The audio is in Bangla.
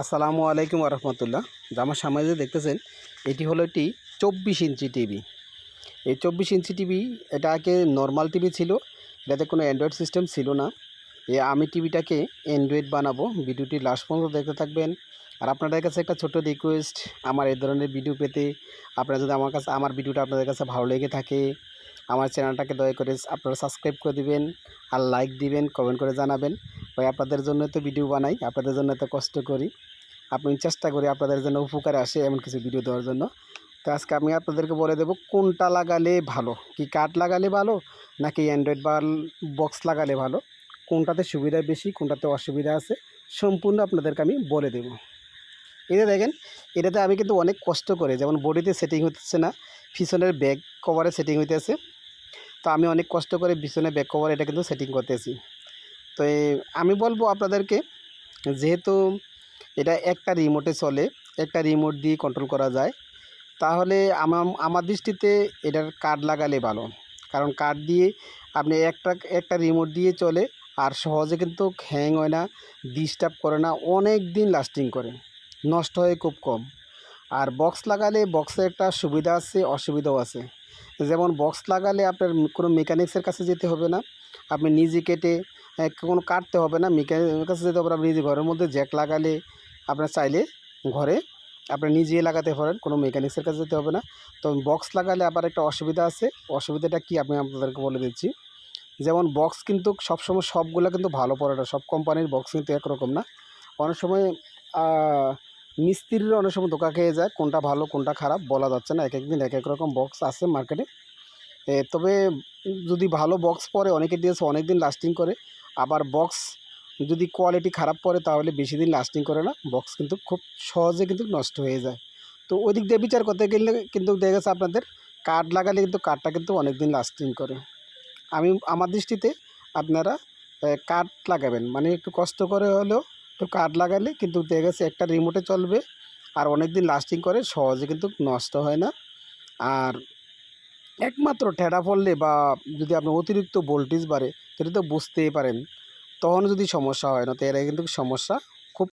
আসসালামু আলাইকুম রহমতুল্লাহ। আমার সামনে যে দেখতেছেন এটি হলো একটি 24 ইঞ্চি টিভি। এই 24 ইঞ্চি টিভি এটা আগে নর্মাল টিভি ছিল, এটাতে কোনো অ্যান্ড্রয়েড সিস্টেম ছিল না। আমি টিভিটাকে অ্যান্ড্রয়েড বানাবো। ভিডিওটি লাস্ট পর্যন্ত দেখতে থাকবেন। আর আপনাদের কাছে একটা ছোট্ট রিকোয়েস্ট, আমার এই ধরনের ভিডিও পেতে আপনারা যদি আমার ভিডিওটা আপনাদের কাছে ভালো লেগে থাকে, আমার চ্যানেলটাকে দয়া করে আপনারা সাবস্ক্রাইব করে দিবেন, আর লাইক দিবেন, কমেন্ট করে জানাবেন। ভাই আপনাদের জন্য তো ভিডিও বানাই, আপনাদের জন্য এত কষ্ট করি, আপনি চেষ্টা করি আপনাদের জন্য উপকারে আসে এমন কিছু ভিডিও দেওয়ার জন্য। তো আজকে আমি আপনাদেরকে বলে দেবো কোনটা লাগালে ভালো, কি কাঠ লাগালে ভালো নাকি অ্যান্ড্রয়েড বা বক্স লাগালে ভালো, কোনটাতে সুবিধা বেশি কোনটাতে অসুবিধা আছে, সম্পূর্ণ আপনাদেরকে আমি বলে দেব। এটা দেখেন, এটাতে আমি কিন্তু অনেক কষ্ট করে, যেমন বডিতে সেটিং হচ্ছে না, পিছনের ব্যাক কভারে সেটিং হইতেছে। তো আমি অনেক কষ্ট করে পিছনে ব্যাক কভার এটা কিন্তু সেটিং করতেছি। তো আমি বলবো আপনাদেরকে, যেহেতু এটা একটা রিমোটে চলে, একটা রিমোট দিয়ে কন্ট্রোল করা যায়, তাহলে আমার দৃষ্টিতে এটার কার্ড লাগালে ভালো। কারণ কার্ড দিয়ে আপনি একটা রিমোট দিয়ে চলে, আর সহজে কিন্তু হ্যাং হয় না, ডিস্টার্ব করে না, অনেক দিন লাস্টিং করে, নষ্ট হয় খুব কম। আর বক্স লাগালে বক্সের একটা সুবিধা আছে, অসুবিধাও আছে। যেমন বক্স লাগালে আপনার কোনো মেকানিক্সের কাছে যেতে হবে না, আপনি নিজে কেটে কোনো কাটতে হবে না, মেকানিকের কাছে যেতে হবে না। আপনি নিজে ঘরের মধ্যে জ্যাক লাগালে আপনার চাইলে ঘরে আপনি নিজে লাগাতে পারেন, কোনো মেকানিক্সের কাছে যেতে হবে না। তো বক্স লাগালে আবার একটা অসুবিধা আছে। অসুবিধাটা কি আমি আপনাদেরকে বলে দিচ্ছি। যেমন বক্স কিন্তু সবসময় সবগুলো কিন্তু ভালো পড়ে না, সব কোম্পানির বক্স কিন্তু একরকম না। অনেক সময় মিস্ত্রিরা অনেক সময় ধোঁকা খেয়ে যায়, কোনটা ভালো কোনটা খারাপ বলা যাচ্ছে না, এক একদিন এক এক রকম বক্স আছে মার্কেটে। তবে যদি ভালো বক্স পরে অনেকে দিয়েছে অনেক দিন লাস্টিং করে। আবার বক্স যদি কোয়ালিটি খারাপ পড়ে তাহলে বেশি দিন লাস্টিং করে না, বক্স কিন্তু খুব সহজে কিন্তু নষ্ট হয়ে যায়। তো ওই দিক দিয়ে বিচার করতে গেলে কিন্তু দেখা গেছে আপনাদের কাঠ লাগালে কিন্তু কাঠটা কিন্তু অনেক দিন লাস্টিং করে। আমার দৃষ্টিতে আপনারা কাঠ লাগাবেন, মানে একটু কষ্ট করে হলেও একটু কাঠ লাগালে কিন্তু দেখা গেছে একটা রিমোটে চলবে, আর অনেক দিন লাস্টিং করে, সহজে কিন্তু নষ্ট হয় না। আর একমাত্র ঠেডা পড়লে বা যদি আপনার অতিরিক্ত ভোল্টেজ বাড়ে, সেটা তো বুঝতেই পারেন, তখন যদি সমস্যা হয়, না তো এর আগে কিন্তু সমস্যা